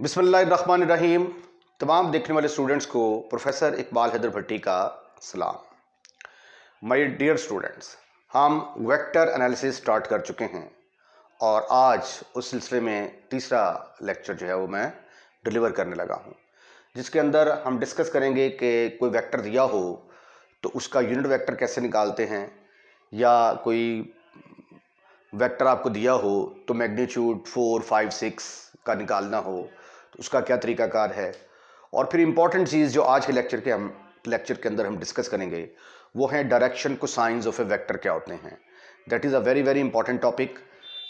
बिस्मिल्लाहिर्रहमानिर्रहीम। तमाम देखने वाले स्टूडेंट्स को प्रोफेसर इकबाल हैदर भट्टी का सलाम। माय डियर स्टूडेंट्स, हम वेक्टर एनालिसिस स्टार्ट कर चुके हैं और आज उस सिलसिले में तीसरा लेक्चर जो है वो मैं डिलीवर करने लगा हूँ, जिसके अंदर हम डिस्कस करेंगे कि कोई वेक्टर दिया हो तो उसका यूनिट वेक्टर कैसे निकालते हैं, या कोई वेक्टर आपको दिया हो तो मैग्नीट्यूड 4, 5, 6 का निकालना हो तो उसका क्या तरीकाकार है। और फिर इम्पॉर्टेंट चीज़ जो आज के लेक्चर के अंदर हम डिस्कस करेंगे वो है डायरेक्शन को साइंस ऑफ ए वेक्टर क्या होते हैं। That is a very very important topic.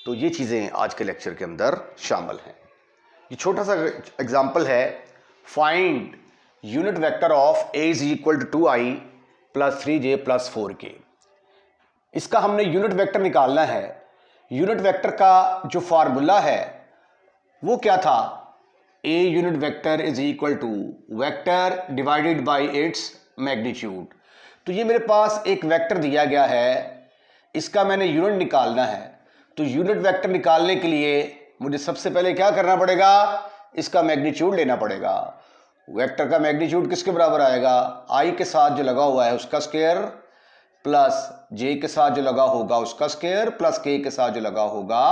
तो ये चीज़ें आज के लेक्चर के अंदर शामिल हैं। ये छोटा सा एग्जाम्पल है, find unit vector of A is equal to 2i plus 3j plus 4k। इसका हमने यूनिट वेक्टर निकालना है। यूनिट वेक्टर का जो फार्मूला है वो क्या था, a unit vector is equal to vector divided by its magnitude. तो ये मेरे पास एक वेक्टर दिया गया है, इसका मैंने यूनिट निकालना है। तो यूनिट वेक्टर निकालने के लिए मुझे सबसे पहले क्या करना पड़ेगा, इसका मैग्नीट्यूड लेना पड़ेगा। वेक्टर का मैग्नीट्यूड किसके बराबर आएगा, आई के साथ जो लगा हुआ है उसका स्क्वायर प्लस जे के साथ जो लगा होगा उसका स्क्वायर प्लस के साथ जो लगा होगा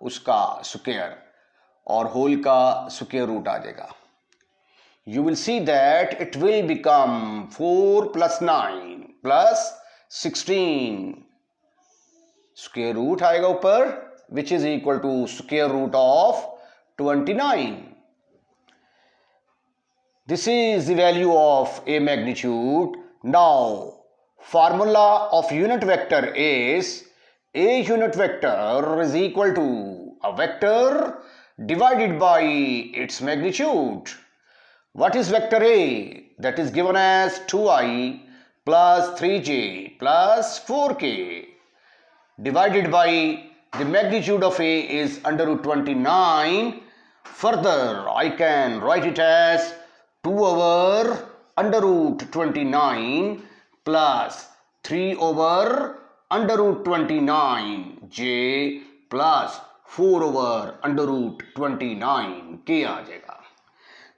उसका स्क्वायर, और होल का स्क्वायर रूट आ जाएगा। You will see that it will become 4 plus 9 plus 16, square root आएगा ऊपर, which is equal to square root of 29। This is the value of a magnitude. Now formula of unit vector is a unit vector is equal to a vector divided by its magnitude. What is vector A? That is given as 2i plus 3j plus 4k divided by the magnitude of A is under root 29. Further, I can write it as 2 over under root 29 plus 3 over under root 29 j plus 4 over under root 29 k आ जाएगा।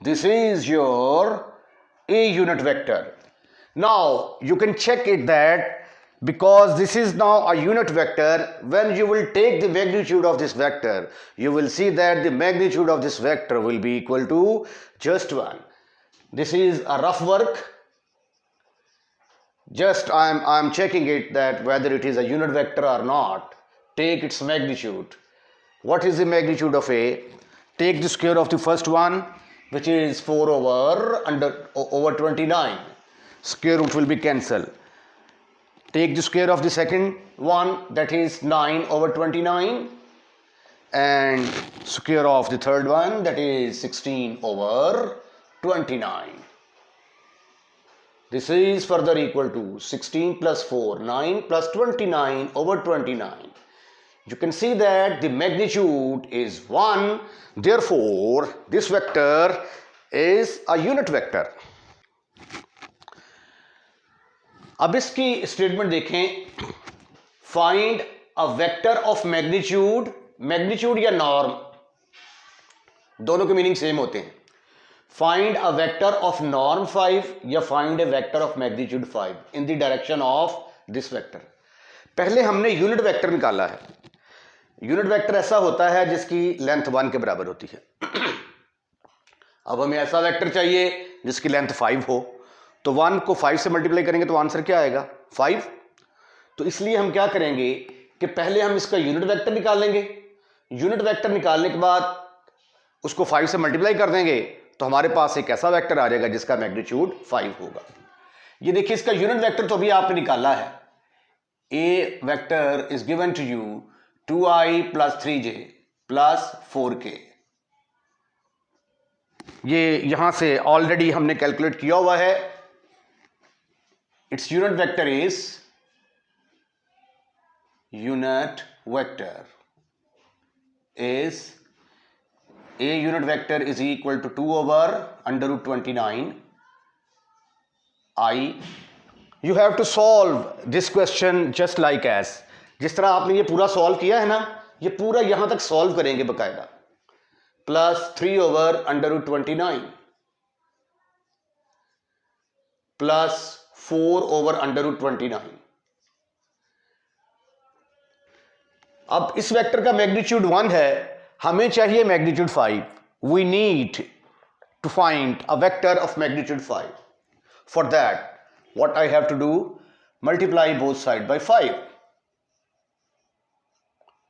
This is your a unit vector. Now you can check it that because this is now a unit vector, when you will take the magnitude of this vector, you will see that the magnitude of this vector will be equal to just 1. This is a rough work. Just I'm checking it that whether it is a unit vector or not. Take its magnitude. What is the magnitude of A? Take the square of the first one, which is 4 over 29. Square root will be cancelled. Take the square of the second one, that is 9 over 29, and square of the third one, that is 16 over 29. This is further equal to 16 plus 4, 9 plus 29 over 29. You can see that the magnitude is 1. Therefore, this vector is a unit vector. अब इसकी statement देखें, find a vector of magnitude. Magnitude या norm दोनों के meaning same होते हैं। Find a vector of norm 5 या find a vector of magnitude 5 in the direction of this vector. पहले हमने यूनिट वेक्टर निकाला है। यूनिट वेक्टर ऐसा होता है जिसकी लेंथ 1 के बराबर होती है। अब हमें ऐसा वेक्टर चाहिए जिसकी लेंथ 5 हो, तो 1 को 5 से मल्टीप्लाई करेंगे तो आंसर क्या आएगा, 5। तो इसलिए हम क्या करेंगे कि पहले हम इसका यूनिट वेक्टर निकालेंगे। यूनिट वेक्टर निकालने के बाद उसको 5 से मल्टीप्लाई कर देंगे तो हमारे पास एक ऐसा वेक्टर आ जाएगा जिसका मैग्नीट्यूड 5 होगा। ये देखिए, इसका यूनिट वेक्टर तो अभी आपने निकाला है। A vector is given to you 2i plus 3j plus 4k। ये यहां से ऑलरेडी हमने कैलकुलेट किया हुआ है। Its unit vector is A unit vector is equal to 2 over under root 29 I. You have to solve this question just like as, जिस तरह आपने ये पूरा सॉल्व किया है ना, ये पूरा यहां तक सॉल्व करेंगे बकायदा। Plus 3 over under root 29 plus 4 over under root 29। अब इस वेक्टर का मैग्नीट्यूड 1 है, हमें चाहिए magnitude 5। We need to find a vector of magnitude 5। For that what I have to do, multiply both side by 5,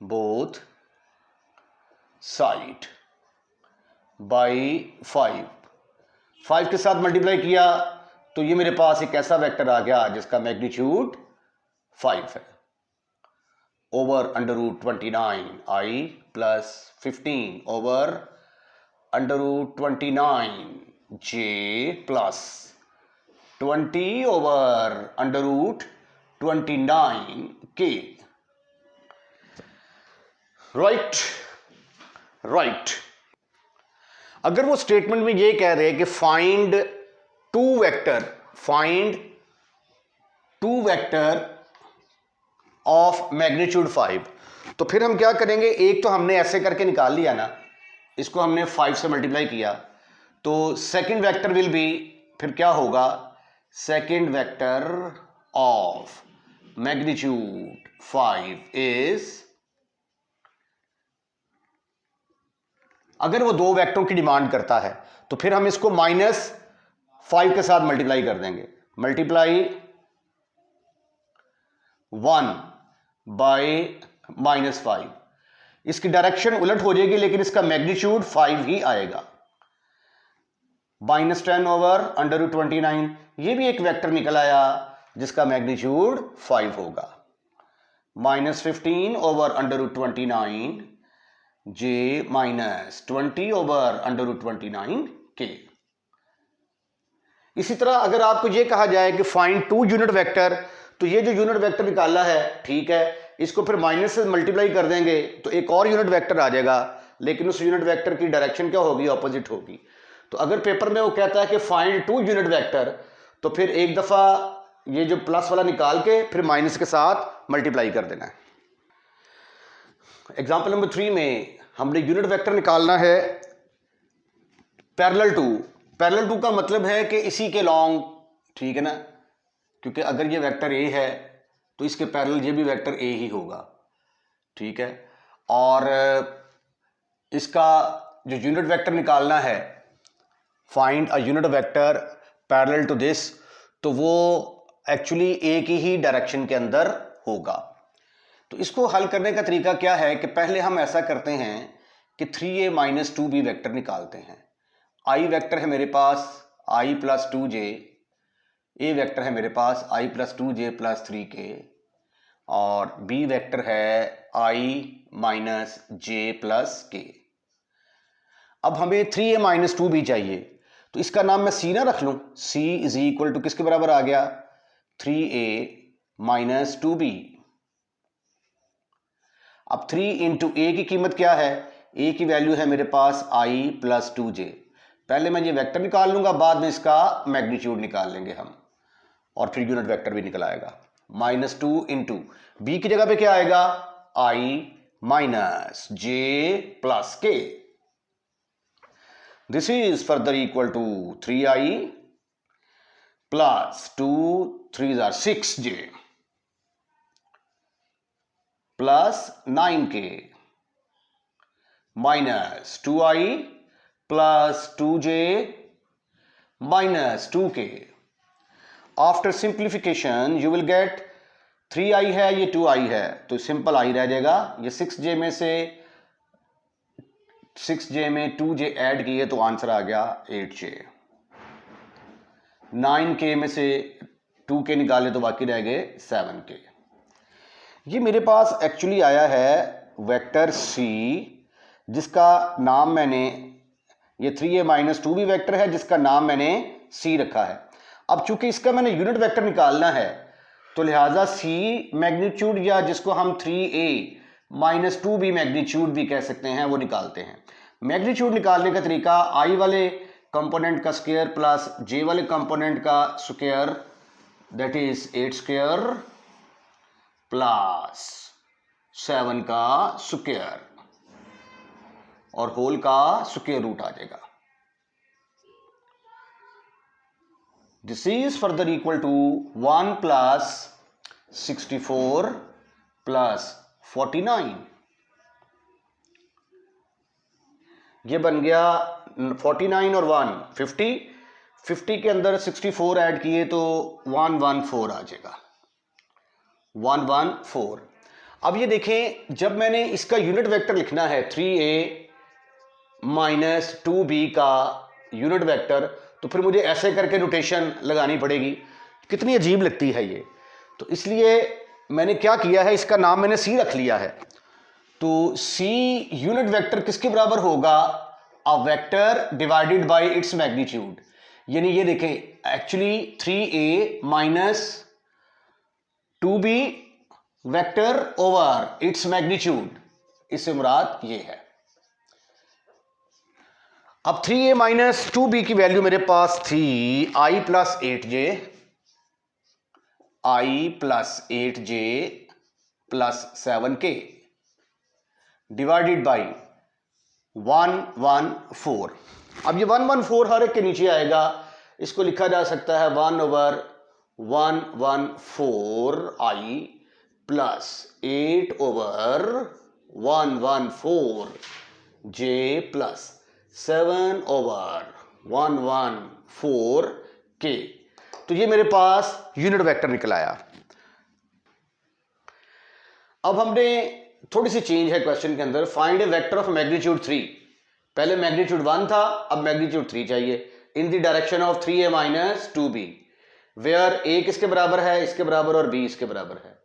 both side by 5 के साथ multiply किया तो ये मेरे पास एक ऐसा वेक्टर आ गया जिसका मैग्नीट्यूड 5 है, ओवर अंडर रूट 29 आई plus 15 over under root 29 j plus 20 over under root 29 के। राइट। अगर वो स्टेटमेंट में ये कह रहे हैं कि find two vector of magnitude 5, तो फिर हम क्या करेंगे, एक तो हमने ऐसे करके निकाल लिया ना, इसको हमने 5 से मल्टीप्लाई किया, तो सेकंड वेक्टर विल बी, फिर क्या होगा, second vector of magnitude 5 is, अगर वो दो वेक्टरों की डिमांड करता है तो फिर हम इसको -5 के साथ मल्टीप्लाई कर देंगे, मल्टीप्लाई 1 बाय -5। इसकी डायरेक्शन उलट हो जाएगी लेकिन इसका मैग्नीट्यूड 5 ही आएगा। -10 ओवर अंडर रूट 29, ये भी एक वेक्टर निकल आया जिसका मैग्नीट्यूड 5 होगा। -15 ओवर अंडर रूट 29 जे -20 ओवर अंडर रूट 29 के। इसी तरह अगर आपको यह कहा जाए कि फाइंड टू यूनिट वेक्टर, तो ये जो यूनिट वेक्टर निकाला है, ठीक है, इसको फिर माइनस से मल्टीप्लाई कर देंगे तो एक और यूनिट वेक्टर आ जाएगा, लेकिन उस यूनिट वेक्टर की डायरेक्शन क्या होगी, ऑपोजिट होगी। तो अगर पेपर में वो कहता है कि फाइंड टू यूनिट वेक्टर, तो फिर एक दफा ये जो प्लस वाला निकाल के फिर माइनस के साथ मल्टीप्लाई कर देना है। एग्जाम्पल नंबर 3 में हमने यूनिट वेक्टर निकालना है पैरेलल टू का मतलब है कि इसी के लॉन्ग, ठीक है ना, क्योंकि अगर ये वेक्टर ए है तो इसके पैरेलल ये भी वेक्टर ए ही होगा, ठीक है। और इसका जो यूनिट वेक्टर निकालना है, find a unit vector parallel to this, तो वो एक्चुअली ए की ही डायरेक्शन के अंदर होगा। तो इसको हल करने का तरीका क्या है कि पहले हम ऐसा करते हैं कि 3a - 2b वेक्टर निकालते हैं। i वेक्टर है मेरे पास i + 2j, a वेक्टर है मेरे पास i + 2j + 3k, और b वेक्टर है i - j + k। अब हमें 3a - 2b चाहिए, तो इसका नाम मैं c ना रख लूं, c = किसके बराबर आ गया, 3a - 2b। अब 3 × a की कीमत क्या है, a की वैल्यू है मेरे पास i + 2j। पहले मैं ये वेक्टर निकाल लूंगा, बाद में इसका मैग्नीट्यूड निकाल लेंगे हम, और फिर यूनिट वेक्टर भी निकल आएगा। -2 × b की जगह पे क्या आएगा, i - j + k। This is further equal to 3i + 2 3s are 6j plus 9k minus 2i plus 2j minus 2k. After simplification you will get 3i है, ये 2i है, तो सिंपल i रह जाएगा। ये 6j में से 6j में 2j ऐड किए तो आंसर आ गया 8j। 9k में से 2k निकाले तो बाकी रह गए 7k। ये मेरे पास एक्चुअली आया है वेक्टर c, जिसका नाम मैंने, ये 3a - 2b वेक्टर है जिसका नाम मैंने c रखा है। अब चूंकि इसका मैंने यूनिट वेक्टर निकालना है तो लिहाजा c मैग्नीट्यूड, या जिसको हम 3a - 2b मैग्नीट्यूड भी कह सकते हैं, वो निकालते हैं। मैग्नीट्यूड निकालने का तरीका i वाले कंपोनेंट का स्क्वायर प्लस j वाले कंपोनेंट का स्क्वायर, दैट इज 8² प्लस 7 का स्क्वायर, और होल का स्क्वायर रूट आ जाएगा। This is further equal to 1 plus 64 plus 49। ये बन गया 49 और 1 50, 50 के अंदर 64 ऐड किए तो 114 आ जाएगा, 114। अब ये देखें, जब मैंने इसका यूनिट वेक्टर लिखना है 3a माइनस 2b का यूनिट वेक्टर, तो फिर मुझे ऐसे करके नोटेशन लगानी पड़ेगी। कितनी अजीब लगती है ये। तो इसलिए मैंने क्या किया है, इसका नाम मैंने c रख लिया है। तो c यूनिट वेक्टर किसके बराबर होगा, अ vector divided by its magnitude. यानी ये देखें, actually 3a minus 2b vector over its magnitude, इससे मुराद ये है। अब 3a माइनस 2b की वैल्यू मेरे पास थी i plus 8j, i plus 8j plus 7k divided by 114। अब ये 114 हर एक के नीचे आएगा, इसको लिखा जा सकता है 1 over 114i plus 8 over 114j plus 7 over 114k। तो ये मेरे पास यूनिट वेक्टर निकल आया। अब हमने थोड़ी सी चेंज है क्वेश्चन के अंदर, find a vector of magnitude 3। पहले मैग्नीट्यूड 1 था, अब मैग्नीट्यूड 3 चाहिए। In the direction of 3a minus 2b, where a किसके बराबर है, इसके बराबर, और b इसके बराबर है।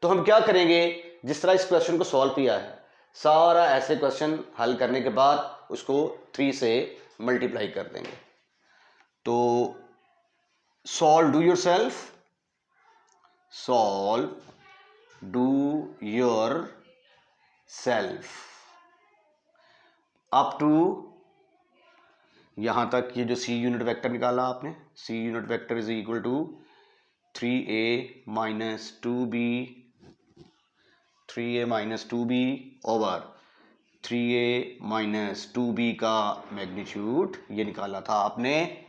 तो हम क्या करेंगे, जिस तरह इस क्वेश्चन को सॉल्व किया है, सारा ऐसे क्वेश्चन हल करने के बाद उसको 3 से मल्टीप्लाई कर देंगे। तो solve do yourself, solve do yourself up to यहां तक। ये जो सी यूनिट वेक्टर निकाला आपने, c unit vector is equal to 3a minus 2b, 3a minus 2b over 3a minus 2b का मैग्नीट्यूड ये निकाला था आपने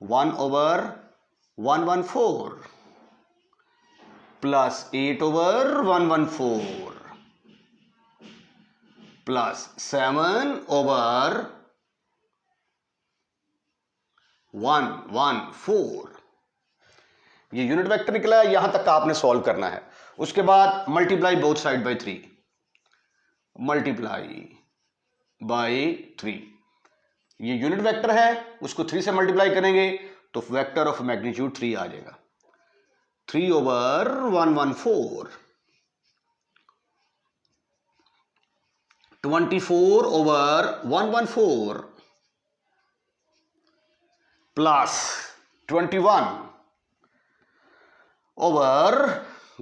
1 over 114 plus 8 over 114 plus 7 over 114। ये यूनिट वेक्टर निकला है, यहां तक आपने सॉल्व करना है। उसके बाद multiply both side bye 3, multiply by 3। ये यूनिट वेक्टर है, उसको 3 से मल्टीप्लाई करेंगे तो वेक्टर ऑफ मैग्नीट्यूड 3 आ जाएगा, 3 over 114, 24 over 114 plus 21 over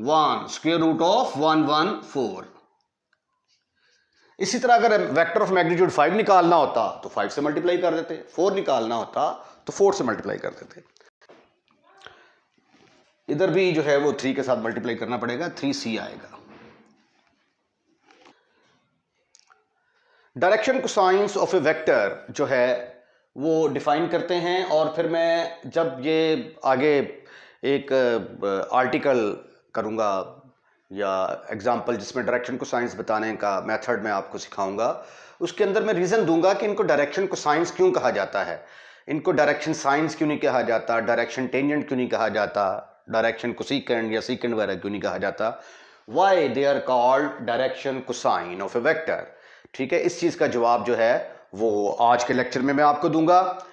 1 square root of 114। इसी तरह अगर वेक्टर ऑफ मैग्नीट्यूड 5 निकालना होता तो 5 से मल्टीप्लाई कर देते, 4 निकालना होता तो 4 से मल्टीप्लाई कर देते। इधर भी जो है वो 3 के साथ मल्टीप्लाई करना पड़ेगा, 3c आएगा। Direction cosines of a vector जो है वो डिफाइन करते हैं, और फिर मैं जब ये आगे एक आर्टिकल करूंगा या एग्जाम्पल जिसमें डायरेक्शन कोसाइंस बताने का मेथड मैं आपको सिखाऊंगा, उसके अंदर मैं रीज़न दूंगा कि इनको डायरेक्शन कोसाइंस क्यों कहा जाता है, इनको डायरेक्शन साइंस क्यों नहीं कहा जाता, डायरेक्शन टेंजेंट क्यों नहीं कहा जाता, डायरेक्शन कोसिकेंड या सीकेंड वगैरह क्यों नहीं कहा जाता, why they are called direction cosine of a vector. ठीक है, इस चीज़ का जवाब जो है वो आज के लेक्चर में मैं आपको दूंगा।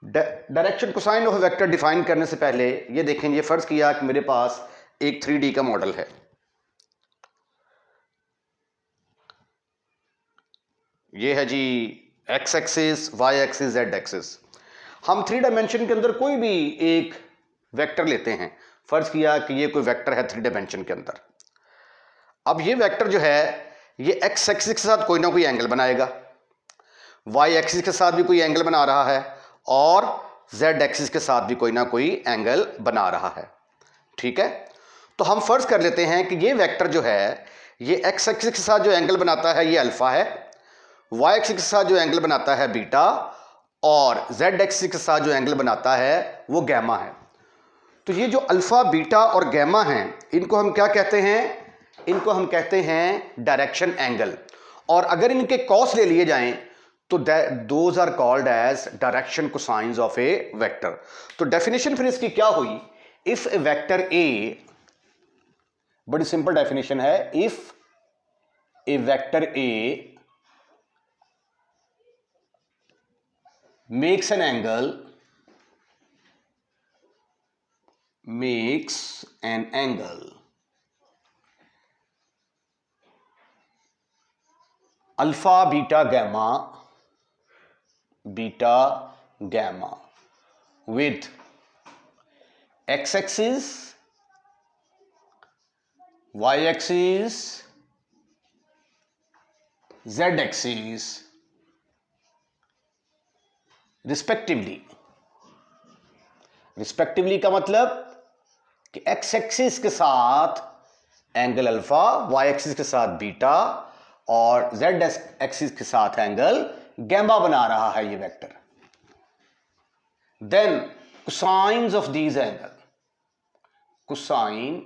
Direction cosine of a vector define करने से पहले ये देखें, ये फर्ज किया कि मेरे पास एक 3D का मॉडल है। ये है जी x axis, y axis, z axis. हम 3 डायमेंशन के अंदर कोई भी एक वेक्टर लेते हैं, फर्ज किया कि ये कोई वेक्टर है 3 डायमेंशन के अंदर। अब ये वेक्टर जो है ये एक्स एक्सिस के साथ कोई ना कोई एंगल बनाएगा, वाई एक्सिस के साथ भी कोई एंगल बना रहा है, और जेड एक्सिस के साथ भी कोई ना कोई एंगल बना रहा है। ठीक है, तो हम फर्ज कर लेते हैं कि ये वेक्टर जो है ये एक्स एक्सिस के साथ जो एंगल बनाता है ये अल्फा है, वाई एक्सिस के साथ जो एंगल बनाता है बीटा और जेड एक्सिस के साथ जो एंगल बनाता है वो गैमा है। तो ये जो अल्फा बीटा और गैमा हैं इनको हम क्या कहते हैं, इनको हम कहते हैं डायरेक्शन एंगल। और अगर इनके कॉस ले लिए जाएं तो those are called as direction cosines of a vector. तो डेफिनेशन फिर इसकी क्या हुई, इफ ए वेक्टर ए, बड़ी सिंपल डेफिनेशन है, if a vector a makes an angle alpha beta gamma with x-axis, y-axis, z-axis respectively का मतलब कि एक्स एक्सिस के साथ एंगल अल्फा, वाई एक्सिस के साथ बीटा और जेड एक्सिस के साथ एंगल गैमा बना रहा है ये vector. Then cosines of these angle, cosine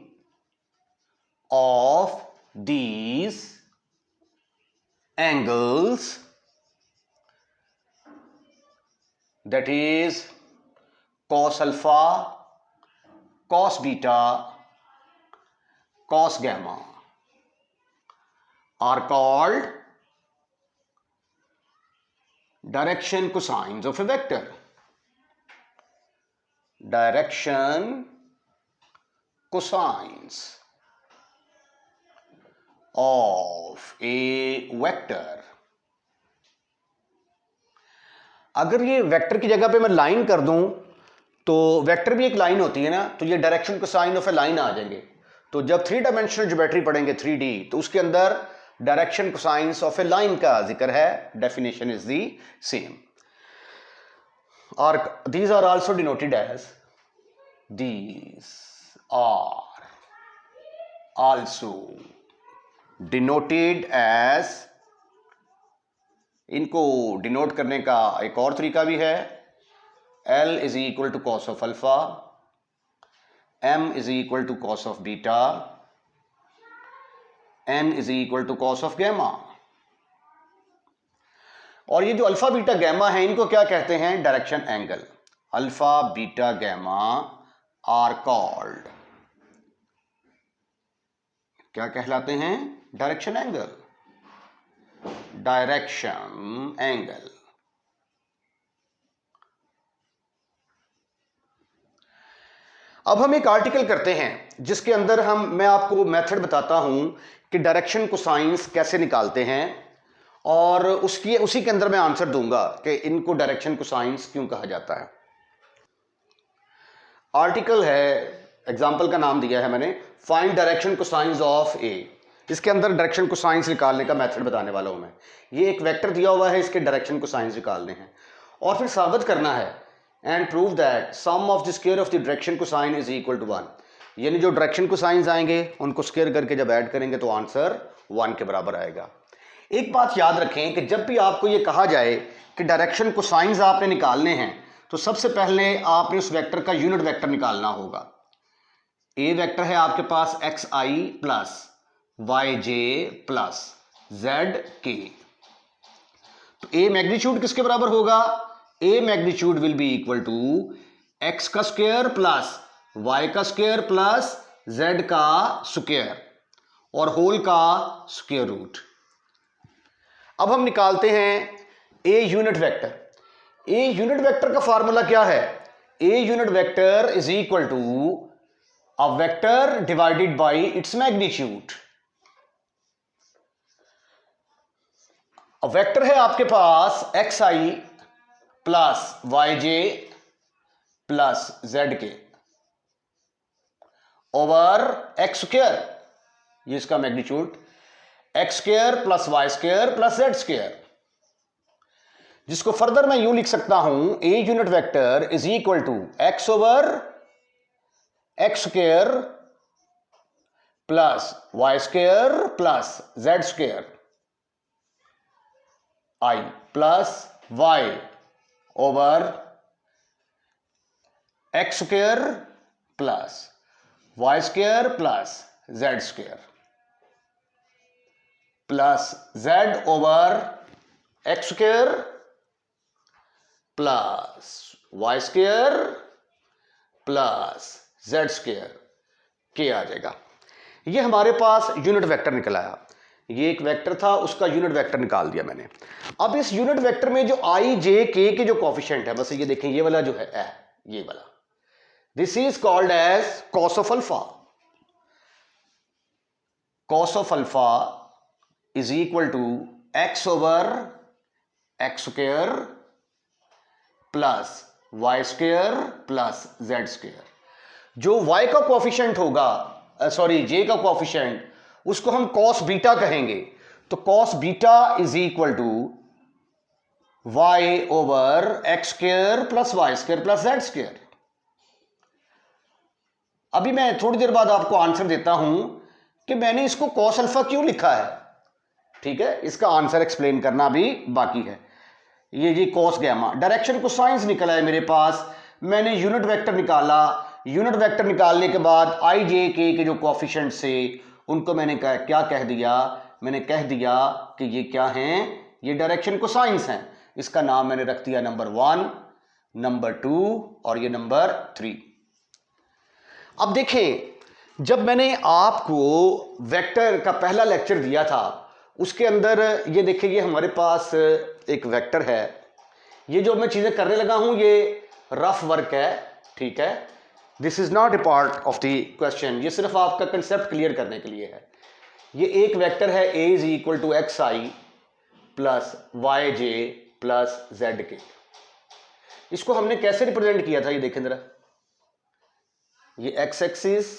of these angles, that is cos alpha, cos beta, cos gamma are called direction cosines of a vector. Direction cosines of a vector. अगर ये vector की जगह पे मैं line कर दूं तो vector भी एक लाइन होती है ना, तो ये direction cosine of a line आ जाएंगे। तो जब 3 डायमेंशनल ज्योमेट्री पढ़ेंगे 3D, तो उसके अंदर direction cosines of a line का जिक्र है। Definition is the same. और these are also denoted as, these are also denoted as, इनको डिनोट करने का एक और तरीका भी है, L is equal to cos of alpha, M is equal to cos of beta, N is equal to cos of gamma. और ये जो अल्फा बीटा गैमा है इनको क्या कहते हैं, direction angle. Alpha beta gamma are called, क्या कहलाते हैं, डायरेक्शन एंगल, डायरेक्शन एंगल। अब हम एक आर्टिकल करते हैं जिसके अंदर मैं आपको मेथड बताता हूं कि डायरेक्शन कोसाइंस कैसे निकालते हैं, और उसी के अंदर मैं आंसर दूंगा कि इनको डायरेक्शन कोसाइंस क्यों कहा जाता है। आर्टिकल है, एग्जाम्पल का नाम दिया है मैंने, फाइंड डायरेक्शन कोसाइंस ऑफ ए। इसके अंदर डायरेक्शन कोसाइंस निकालने का मेथड बताने वाला हूं मैं। ये एक वेक्टर दिया हुआ है, इसके डायरेक्शन कोसाइंस निकालने हैं और फिर साबित करना है, and prove that sum of the square of the direction cosine is equal to 1। यानी जो डायरेक्शन कोसाइंस आएंगे उनको स्क्वायर करके जब ऐड करेंगे तो आंसर 1 के बराबर आएगा। एक बात याद रखें कि जब भी आपको ये कहा जाए कि डायरेक्शन कोसाइंस आपने निकालने हैं तो सबसे पहले आपने उस वेक्टर का यूनिट वेक्टर निकालना होगा। ए वेक्टर है आपके पास xi plus yj plus zk। तो ए मैग्नीट्यूड किसके बराबर होगा, a magnitude will be equal to x का स्क्वायर प्लस y का स्क्वायर प्लस z का स्क्वायर और होल का स्क्वायर रूट। अब हम निकालते हैं a unit vector. A unit vector का फार्मूला क्या है, a unit vector is equal to a vector divided by its magnitude. Vector है आपके पास xi plus yj plus zk over x square, ये इसका magnitude, x square plus y square plus z square, जिसको further मैं यूं लिख सकता हूं, a unit vector is equal to x over x square plus y square plus z square i plus y over x square plus y square plus z square plus z over x square plus y square plus z square के आ जाएगा। ये हमारे पास unit vector निकल आया। ये एक vector था, उसका यूनिट वेक्टर निकाल दिया मैंने। अब इस यूनिट वेक्टर में जो आई जे के के जो कोफिशिएंट है, बस ये देखें, ये वाला जो है ये वाला, this is called as cos of alpha. Cos of alpha is equal to x over x square plus y square plus z square. जो y का कोफिशिएंट होगा, सॉरी j का कोफिशिएंट, उसको हम cos बीटा कहेंगे। तो cos beta is equal to y over x square plus y square plus z square. अभी मैं थोड़ी देर बाद आपको आंसर देता हूं कि मैंने इसको cos अल्फा क्यों लिखा है। ठीक है, इसका आंसर एक्सप्लेन करना भी बाकी है। ये cos गैमा, डायरेक्शन को साइंस निकला है मेरे पास, मैंने यूनिट वेक्टर निकाला। यूनिट वेक्टर निकालने के बाद आई जे के जो कोफिशिएंट से उनको मैंने क्या कह दिया, मैंने कह दिया कि ये क्या हैं, ये डायरेक्शन को साइंस हैं। इसका नाम मैंने रख दिया नंबर 1, नंबर 2 और ये नंबर 3। अब देखें, जब मैंने आपको वेक्टर का पहला लेक्चर दिया था, उसके अंदर ये देखिए, ये हमारे पास एक वेक्टर है। ये जो मैं चीज़ें करने लगा हूं ये रफ वर्क है, ठीक है, this is not a part of the question, ये सिर्फ आपका कंसेप्ट क्लियर करने के लिए है। ये एक वेक्टर है a is equal to x i plus y j plus z k. इसको हमने कैसे रिप्रेजेंट किया था, ये देखें जरा, ये एक्स एक्सिस,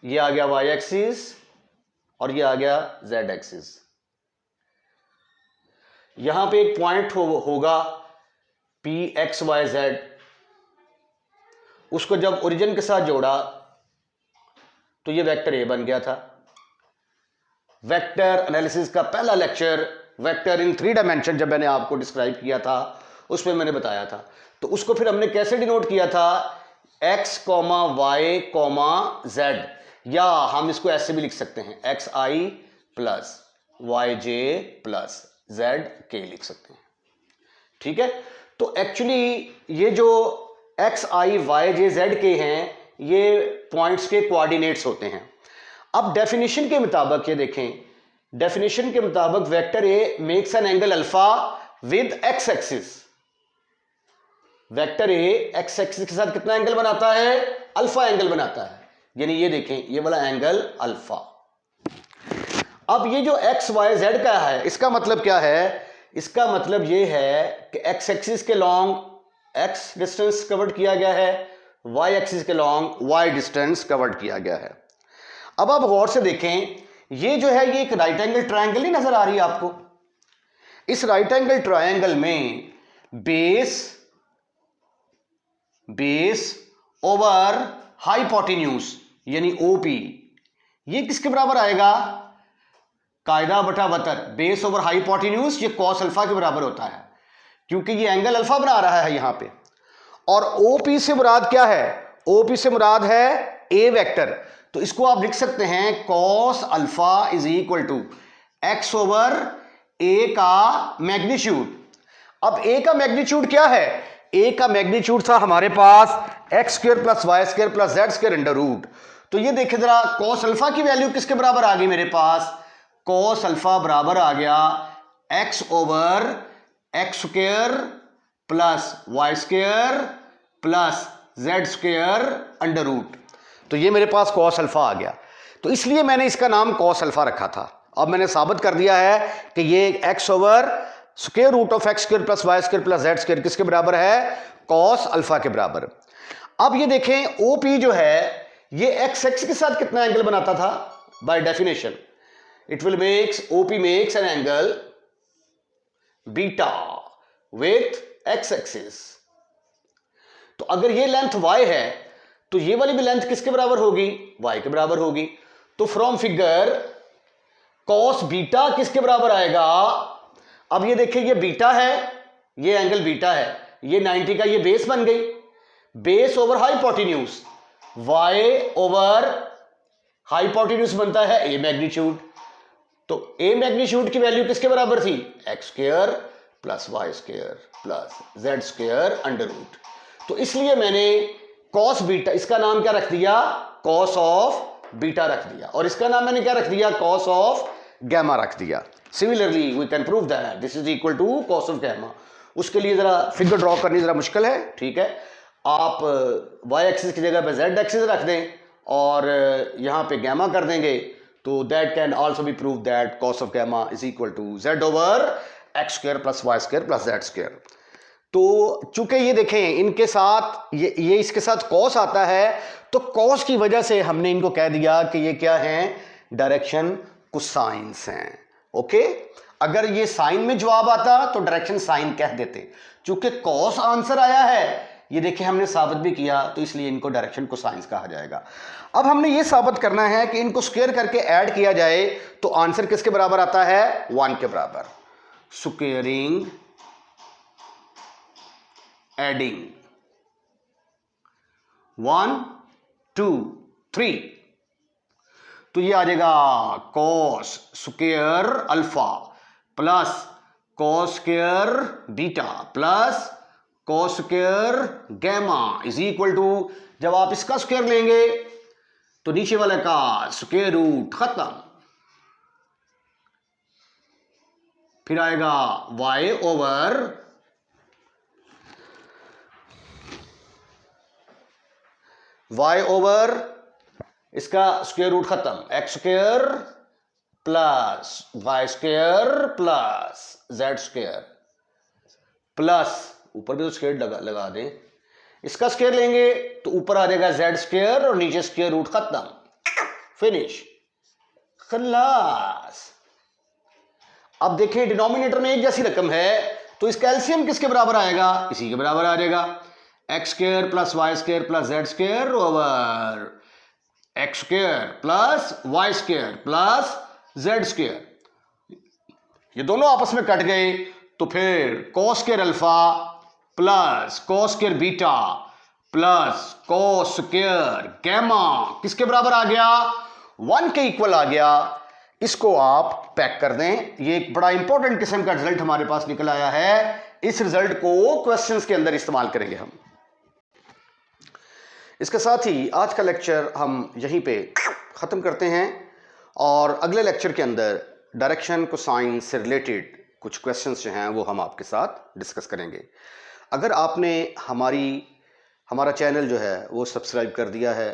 ये आ गया वाई एक्सिस और ये आ गया जेड एक्सिस। यहां पे एक पॉइंट होगा पी एक्स वाई जेड, उसको जब ओरिजिन के साथ जोड़ा तो ये वेक्टर ए बन गया था। वेक्टर एनालिसिस का पहला लेक्चर वेक्टर इन 3 डायमेंशन जब मैंने आपको डिस्क्राइब किया था, उसमें मैंने बताया था। तो उसको फिर हमने कैसे डिनोट किया था, x comma y comma z, या हम इसको ऐसे भी लिख सकते हैं, x i plus y j plus z k लिख सकते हैं। ठीक है, तो एक्चुअली ये जो एक्स आई वाई जे जेड के हैं, ये पॉइंट्स के कोऑर्डिनेट्स होते हैं। अब डेफिनेशन के मुताबिक ये देखें, डेफिनेशन के मुताबिक vector A makes an angle alpha with x axis. Vector A x axis के साथ कितना एंगल बनाता है, अल्फा एंगल बनाता है, यानी ये देखें, ये वाला एंगल अल्फा। अब ये जो एक्स वाई जेड का है, इसका मतलब क्या है, इसका मतलब ये है कि एक्स एक्सिस के लॉन्ग एक्स डिस्टेंस कवर्ड किया गया है, वाई एक्सिस के लॉन्ग वाई डिस्टेंस कवर्ड किया गया है। अब आप गौर से देखें, ये जो है, ये एक राइट एंगल ट्रायंगल नहीं नजर आ रही है आपको। इस राइट एंगल ट्रायंगल में बेस ओवर हाइपोटेन्यूज यानी ओपी, ये किसके बराबर आएगा, कायदा बटा बतर, बेस ओवर हाइपोटेन्यूज, ये कॉस अल्फा के बराबर होता है, क्योंकि ये एंगल अल्फा बना रहा है यहां पे। और ओपी से मुराद क्या है, ओपी से मुराद है ए वेक्टर। तो इसको आप लिख सकते हैं cos alpha is equal to x over a का मैग्नीट्यूड। अब ए का मैग्नीट्यूड क्या है, ए का मैग्नीट्यूड था हमारे पास x square plus y square plus z square under root. तो ये देखिए जरा, कॉस अल्फा की वैल्यू किसके बराबर आ गई मेरे पास, कॉस अल्फा बराबर आ गया x over x square plus y square plus z square under root. तो ये मेरे पास कॉस अल्फा आ गया, तो इसलिए मैंने इसका नाम कॉस अल्फा रखा था। अब मैंने साबित कर दिया है कि ये x over square root of x square plus y square plus z square किसके बराबर है, कॉस अल्फा के बराबर। अब ये देखें, ओपी जो है ये एक्स एक्स के साथ कितना एंगल बनाता था, by definition it will makes OP makes an angle beta with x axis। तो अगर ये लेंथ y है तो ये वाली भी लेंथ किसके बराबर होगी, y के बराबर होगी। तो फ्रॉम फिगर कॉस बीटा किसके बराबर आएगा? अब ये देखिए, ये बीटा है, ये एंगल बीटा है, ये 90 का ये बेस बन गई, base over hypotenuse, y over hypotenuse बनता है a मैग्नीट्यूड। तो a मैग्नीट्यूड की वैल्यू किसके बराबर थी? x square plus y square plus z square under root. तो इसलिए मैंने कॉस बीटा, इसका नाम क्या रख दिया? कॉस ऑफ बीटा रख दिया, और इसका नाम मैंने क्या रख दिया? कॉस ऑफ गैमा रख दिया। Similarly we can prove that this is equal to cos of gamma. उसके लिए जरा फिगर ड्रॉ करनी जरा मुश्किल है, ठीक है। आप y एक्सिस की जगह पे z एक्सिस रख दें और यहां पे गैमा कर देंगे, तो that can also be prove that cos of gamma is equal to z over x square plus y square plus z square. तो चूंकि ये देखें इनके साथ ये इसके साथ कॉस आता है, तो कॉस की वजह से हमने इनको कह दिया कि ये क्या है? डायरेक्शन कोसाइंस हैं। ओके, अगर ये साइन में जवाब आता तो डायरेक्शन साइन कह देते। चूंकि कॉस आंसर आया है, ये देखिए हमने साबित भी किया, तो इसलिए इनको डायरेक्शन कोसाइंस कहा जाएगा। अब हमने ये साबित करना है कि इनको स्क्वायर करके ऐड किया जाए तो आंसर किसके बराबर आता है? 1 के बराबर। स्क्वेयरिंग एडिंग 1 2 3, तो ये आ जाएगा cos square alpha plus cos square beta plus cos square gamma is equal to, जब आप इसका स्क्वायर लेंगे तो नीचे वाले का स्क्वायर रूट खत्म, फिर आएगा y ओवर इसका स्क्वायर रूट खत्म, x square plus y square plus z square plus, ऊपर भी तो स्क्वायर लगा दें, इसका स्क्वायर लेंगे तो ऊपर आ जाएगा जेड स्क्वायर और नीचे स्क्वायर रूट खत्म, फिनिश, खल्लास। अब देखिए डिनोमिनेटर में एक जैसी रकम है, तो इसका एलसीएम किसके बराबर आएगा? इसी के बराबर आ जाएगा, x square plus y square plus z square over x square plus y square plus z square. ये दोनों आपस में कट गए, तो फिर cos square alpha plus cos square beta plus cos square gamma किसके बराबर आ गया? 1 के इक्वल आ गया। इसको आप पैक कर दें। ये एक बड़ा इंपॉर्टेंट किस्म का रिजल्ट हमारे पास निकल आया है। इस रिजल्ट को क्वेश्चंस के अंदर इस्तेमाल करेंगे हम। इसके साथ ही आज का लेक्चर हम यहीं पे ख़त्म करते हैं और अगले लेक्चर के अंदर डायरेक्शन कोसाइन से रिलेटेड कुछ क्वेश्चंस जो हैं वो हम आपके साथ डिस्कस करेंगे। अगर आपने हमारा चैनल जो है वो सब्सक्राइब कर दिया है,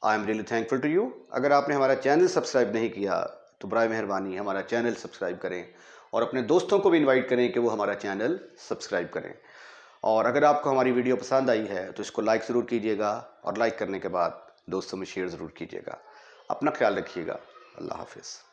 I am really thankful to you. अगर आपने हमारा चैनल सब्सक्राइब नहीं किया तो बराए मेहरबानी हमारा चैनल सब्सक्राइब करें और अपने दोस्तों को भी इनवाइट करें कि वो हमारा चैनल सब्सक्राइब करें। और अगर आपको हमारी वीडियो पसंद आई है तो इसको लाइक ज़रूर कीजिएगा और लाइक करने के बाद दोस्तों में शेयर ज़रूर कीजिएगा। अपना ख्याल रखिएगा। अल्लाह हाफिज़।